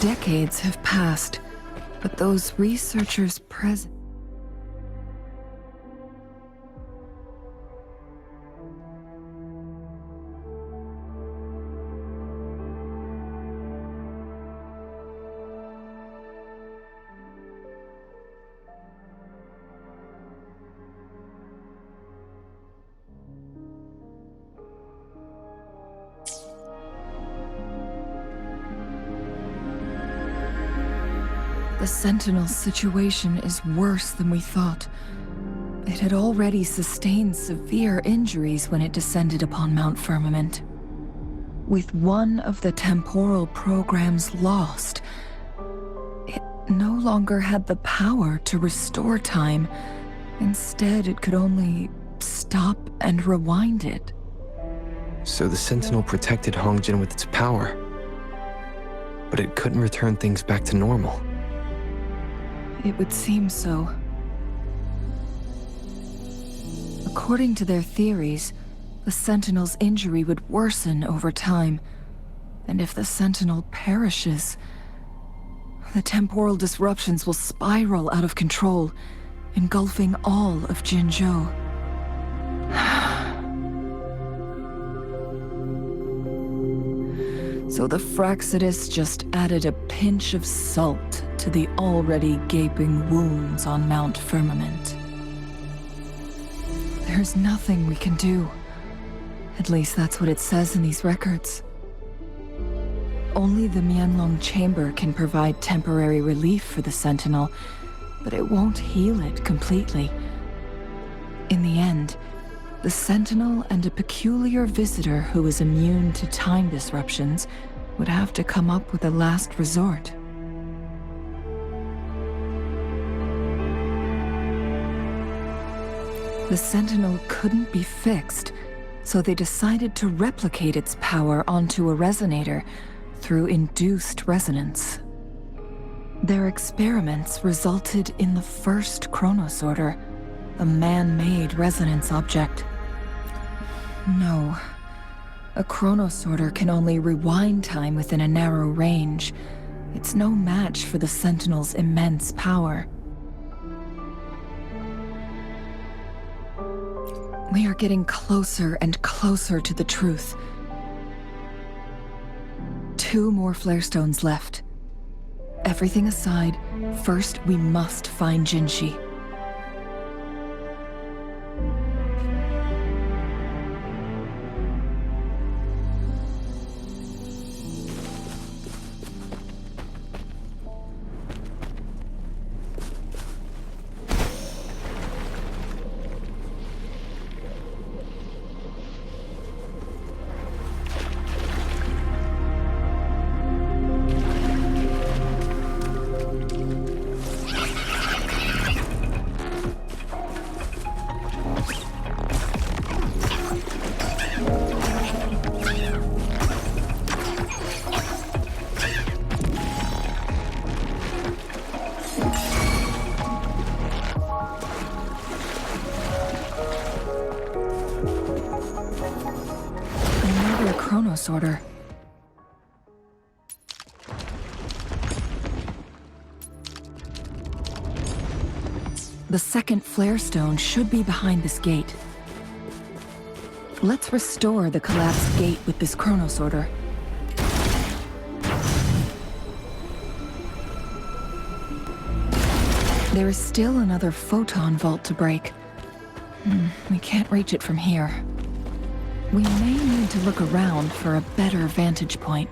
Decades have passed, but those researchers present... The Sentinel's situation is worse than we thought. It had already sustained severe injuries when it descended upon Mount Firmament. With one of the temporal programs lost, it no longer had the power to restore time. Instead, it could only stop and rewind it. So the Sentinel protected Hongjin with its power, but it couldn't return things back to normal. It would seem so. According to their theories, the Sentinel's injury would worsen over time, and if the Sentinel perishes, the temporal disruptions will spiral out of control, engulfing all of Jinzhou. So the Fraxidus just added a pinch of salt to the already gaping wounds on Mount Firmament. There's nothing we can do. At least that's what it says in these records. Only the Huanglong chamber can provide temporary relief for the Sentinel, but it won't heal it completely. In the end, the Sentinel and a peculiar visitor who is immune to time disruptions would have to come up with a last resort. The Sentinel couldn't be fixed, so they decided to replicate its power onto a resonator through induced resonance. Their experiments resulted in the first chronosorter, a man-made resonance object. No. A chronosorter can only rewind time within a narrow range. It's no match for the Sentinel's immense power. We are getting closer and closer to the truth. 2 more flare stones left. Everything aside, first we must find Jinshi. Chronosorter. The second flare stone should be behind this gate. Let's restore the collapsed gate with this chronosorter. There is still another photon vault to break. We can't reach it from here. We may need to look around for a better vantage point.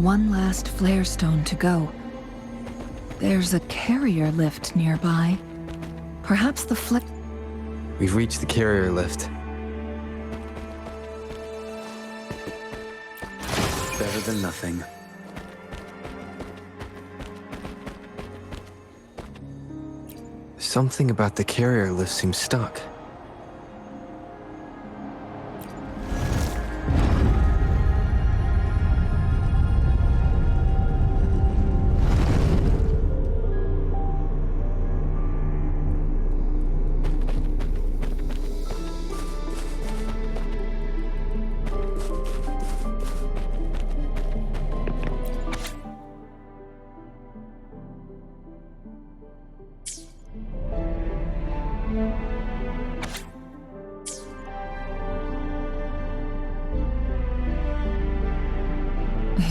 One last flare stone to go. There's a carrier lift nearby. Perhaps the flip... We've reached the carrier lift. Better than nothing. Something about the carrier lift seems stuck.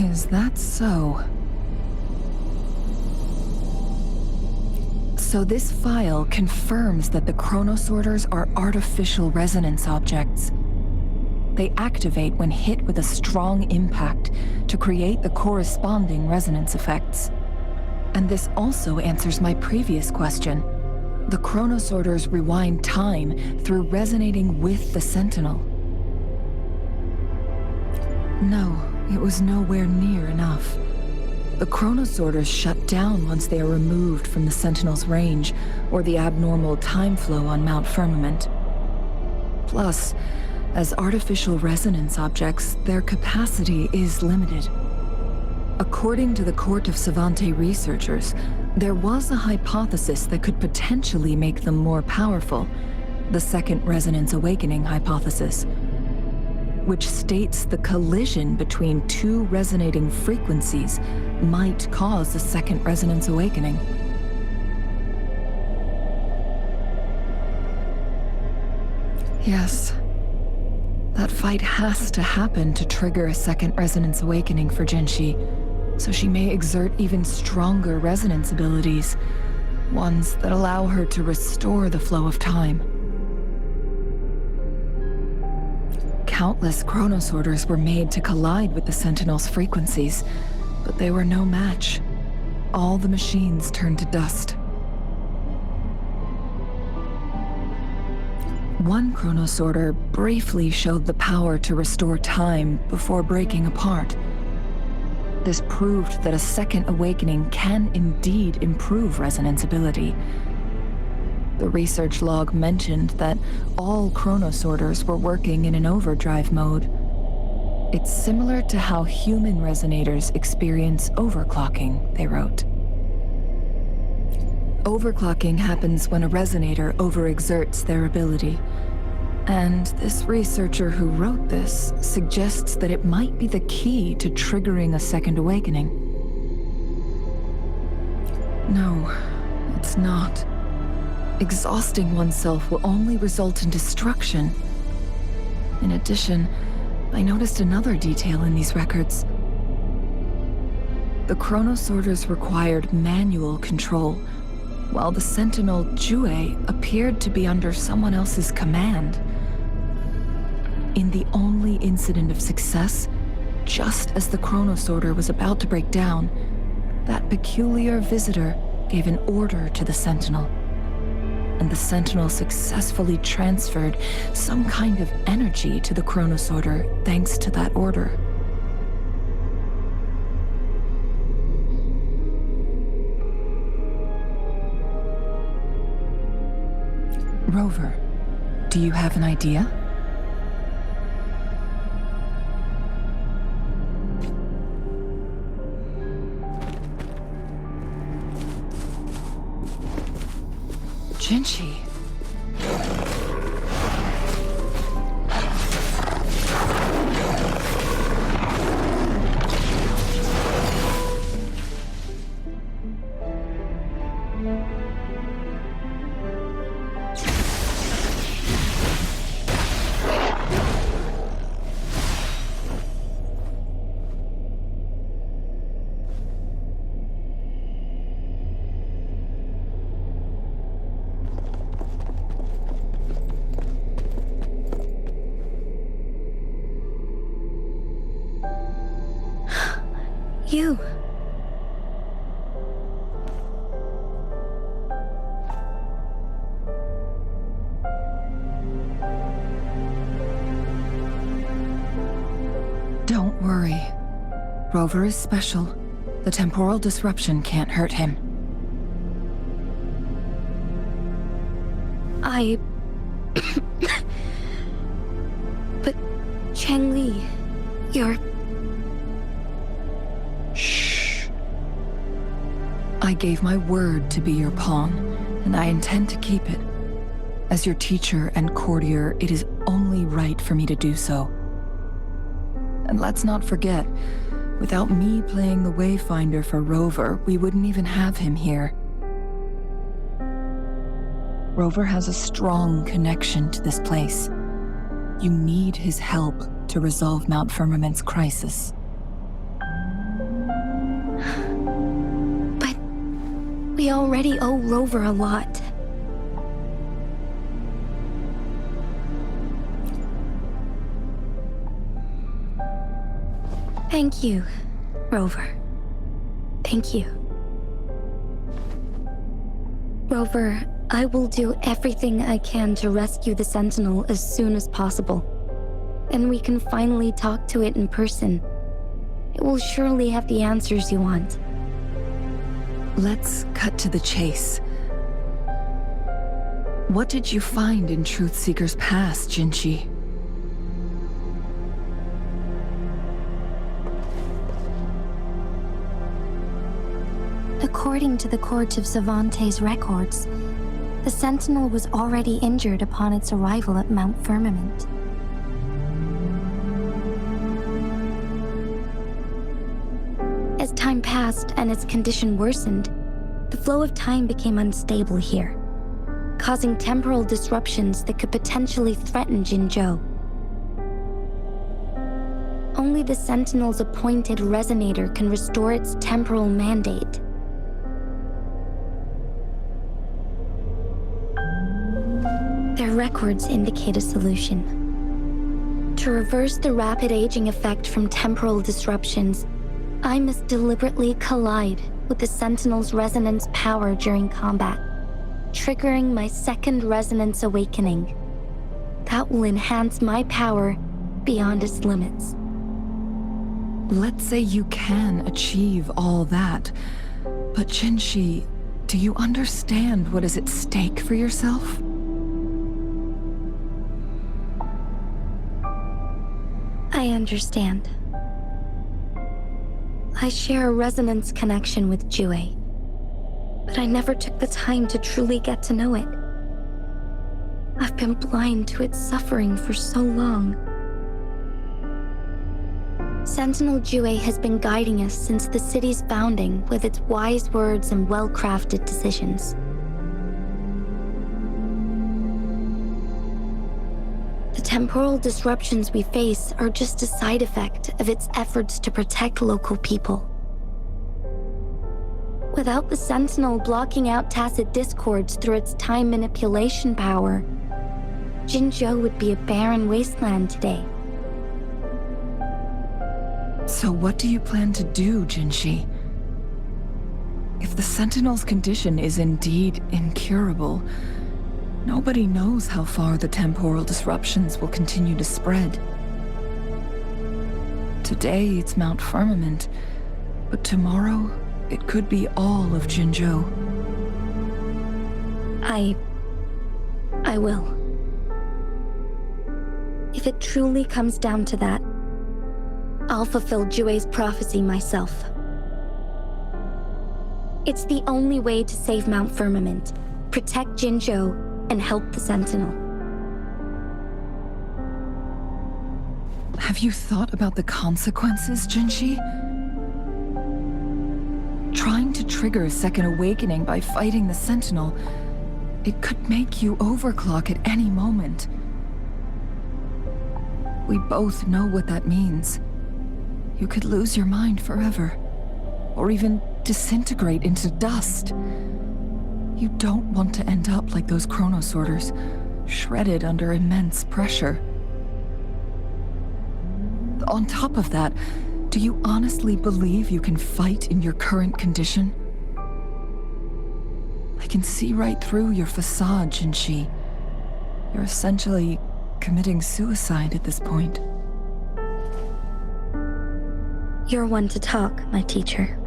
Is that so? So this file confirms that the chronosorters are artificial resonance objects. They activate when hit with a strong impact to create the corresponding resonance effects. And this also answers my previous question. The chronosorters rewind time through resonating with the Sentinel. No, it was nowhere near enough. The chronosorters shut down once they are removed from the Sentinel's range or the abnormal time flow on Mount Firmament. Plus, as artificial resonance objects, their capacity is limited. According to the Court of Savante researchers, there was a hypothesis that could potentially make them more powerful, the Second Resonance Awakening hypothesis, which states the collision between two resonating frequencies might cause a second resonance awakening. Yes, that fight has to happen to trigger a second resonance awakening for Jinshi, so she may exert even stronger resonance abilities, ones that allow her to restore the flow of time. Countless chronosorters were made to collide with the Sentinel's frequencies, but they were no match. All the machines turned to dust. One chronosorter briefly showed the power to restore time before breaking apart. This proved that a second awakening can indeed improve resonance ability. The research log mentioned that all chronosorters were working in an overdrive mode. It's similar to how human resonators experience overclocking, they wrote. Overclocking happens when a resonator overexerts their ability. And this researcher who wrote this suggests that it might be the key to triggering a second awakening. No, it's not. Exhausting oneself will only result in destruction. In addition, I noticed another detail in these records. The chronosorters required manual control, while the Sentinel Jue appeared to be under someone else's command. In the only incident of success, just as the chronosorter was about to break down, that peculiar visitor gave an order to the Sentinel. And the Sentinel successfully transferred some kind of energy to the chronosorter thanks to that order. Rover, do you have an idea? Jinshi. You. Don't worry. Rover is special. The temporal disruption can't hurt him. But Changli, you're... Shh. I gave my word to be your pawn, and I intend to keep it. As your teacher and courtier, it is only right for me to do so. And let's not forget, without me playing the Wayfinder for Rover, we wouldn't even have him here. Rover has a strong connection to this place. You need his help to resolve Mount Firmament's crisis. But we already owe Rover a lot. Thank you, Rover. Thank you. Rover, I will do everything I can to rescue the Sentinel as soon as possible. And we can finally talk to it in person. It will surely have the answers you want. Let's cut to the chase. What did you find in Truthseeker's past, Jinchi? According to the Court of Savante's records, the Sentinel was already injured upon its arrival at Mount Firmament. As time passed and its condition worsened, the flow of time became unstable here, causing temporal disruptions that could potentially threaten Jinzhou. Only the Sentinel's appointed resonator can restore its temporal mandate. Their records indicate a solution. To reverse the rapid aging effect from temporal disruptions, I must deliberately collide with the Sentinel's resonance power during combat, triggering my second resonance awakening. That will enhance my power beyond its limits. Let's say you can achieve all that, but Jinchi, do you understand what is at stake for yourself? I understand. I share a resonance connection with Jue, but I never took the time to truly get to know it. I've been blind to its suffering for so long. Sentinel Jue has been guiding us since the city's founding with its wise words and well-crafted decisions. The temporal disruptions we face are just a side effect of its efforts to protect local people. Without the Sentinel blocking out tacit discords through its time manipulation power, Jinzhou would be a barren wasteland today. So what do you plan to do, Jinchi? If the Sentinel's condition is indeed incurable, nobody knows how far the temporal disruptions will continue to spread. Today it's Mount Firmament, but tomorrow it could be all of Jinzhou. I will. If it truly comes down to that, I'll fulfill Jue's prophecy myself. It's the only way to save Mount Firmament, protect Jinzhou, and help the Sentinel. Have you thought about the consequences, Jinchi? Trying to trigger a second awakening by fighting the Sentinel, it could make you overclock at any moment. We both know what that means. You could lose your mind forever, or even disintegrate into dust. You don't want to end up like those chronosorters, shredded under immense pressure. On top of that, Do you honestly believe you can fight in your current condition? I can see right through your facade, Jinshi. You're essentially committing suicide at this point. You're one to talk, my teacher.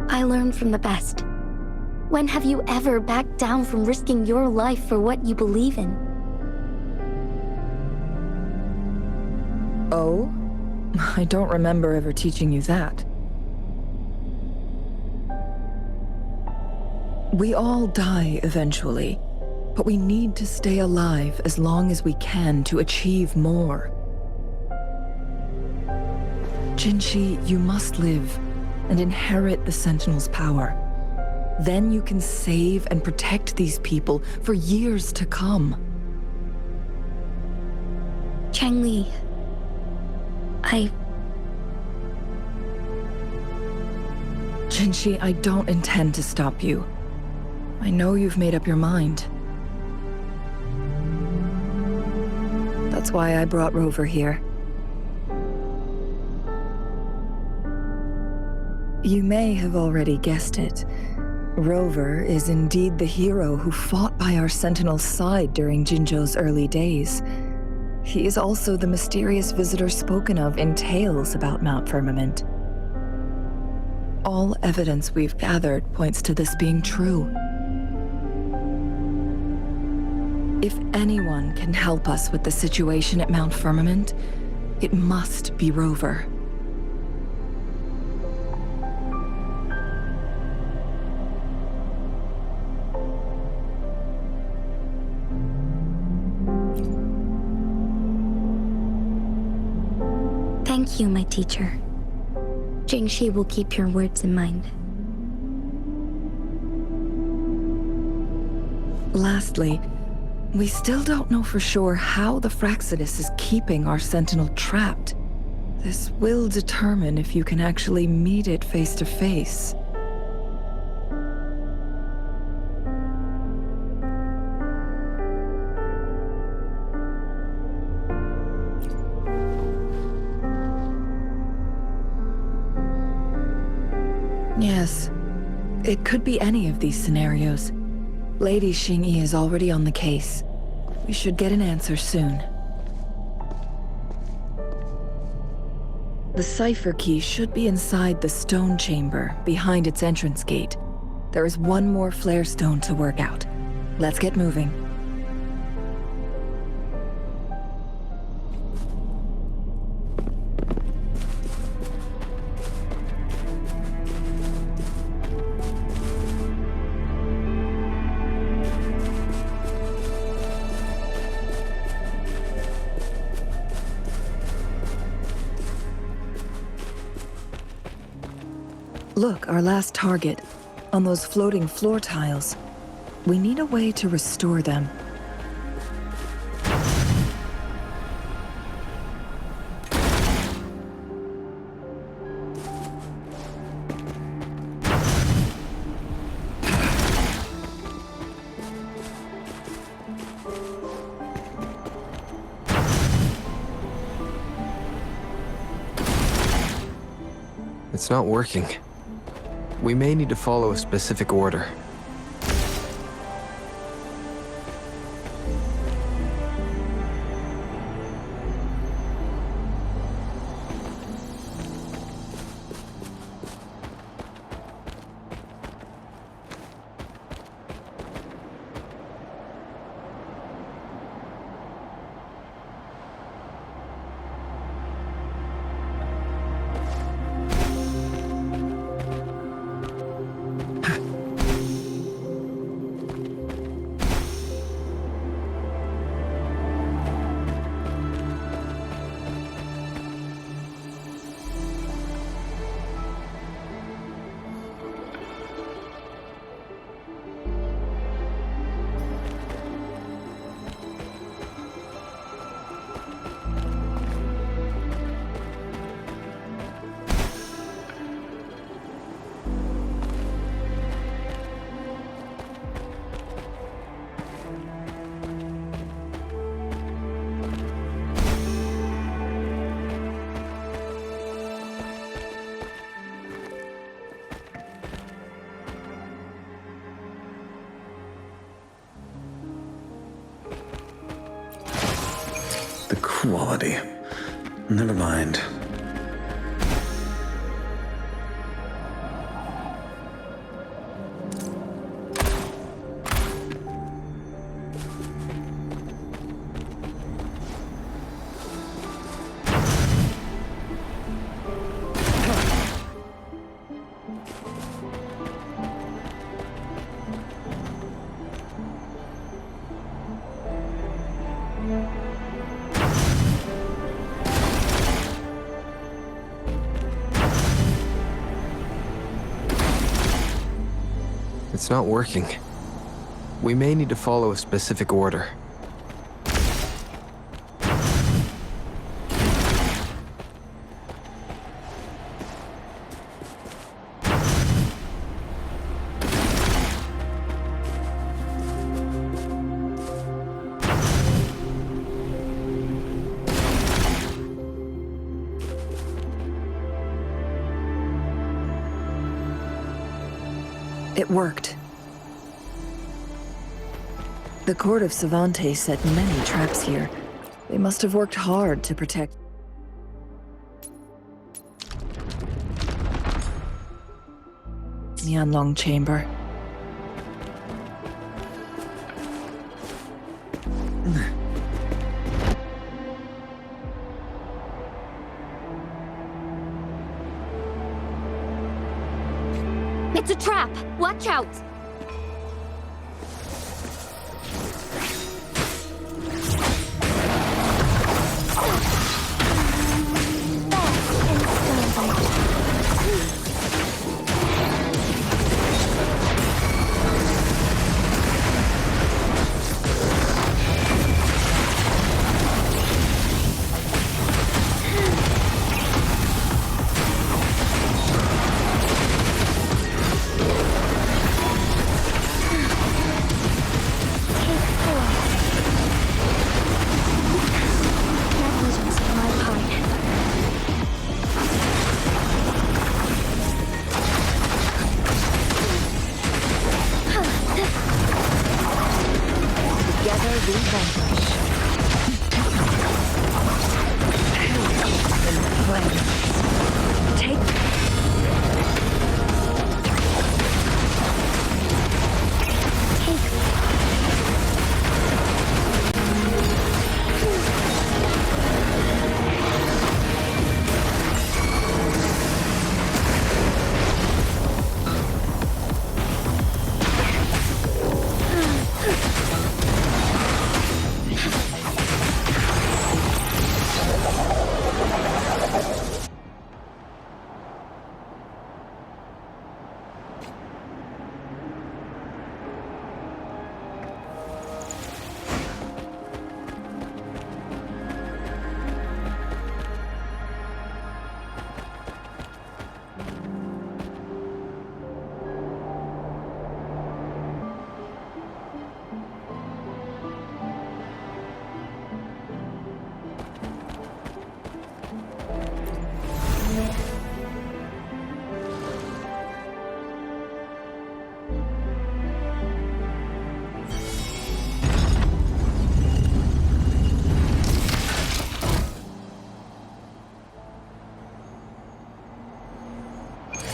I learned from the best. When have you ever backed down from risking your life for what you believe in? Oh? I don't remember ever teaching you that. We all die eventually, but we need to stay alive as long as we can to achieve more. Jinshi, you must live and inherit the Sentinel's power. Then you can save and protect these people for years to come. Changli, Jinshi, I don't intend to stop you. I know you've made up your mind. That's why I brought Rover here. You may have already guessed it. Rover is indeed the hero who fought by our Sentinel's side during Jinzhou's early days. He is also the mysterious visitor spoken of in tales about Mount Firmament. All evidence we've gathered points to this being true. If anyone can help us with the situation at Mount Firmament, it must be Rover. thank you, my teacher. Jingshi will keep your words in mind. Lastly, we still don't know for sure how the Fraxidus is keeping our Sentinel trapped. This will determine if you can actually meet it face to face. Yes, it could be any of these scenarios. Lady Xingyi is already on the case. We should get an answer soon. The cipher key should be inside the stone chamber, behind its entrance gate. There is one more flare stone to work out. Let's get moving. Look, our last target, on those floating floor tiles. We need a way to restore them. It's not working. We may need to follow a specific order. The quality. Never mind. It's not working. We may need to follow a specific order. It worked. The court of Savantes set many traps here. They must have worked hard to protect. Huanglong chamber. It's a trap! Watch out!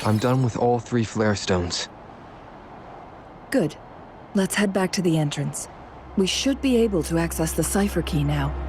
I'm done with all 3 flare stones. Good. Let's head back to the entrance. We should be able to access the cipher key now.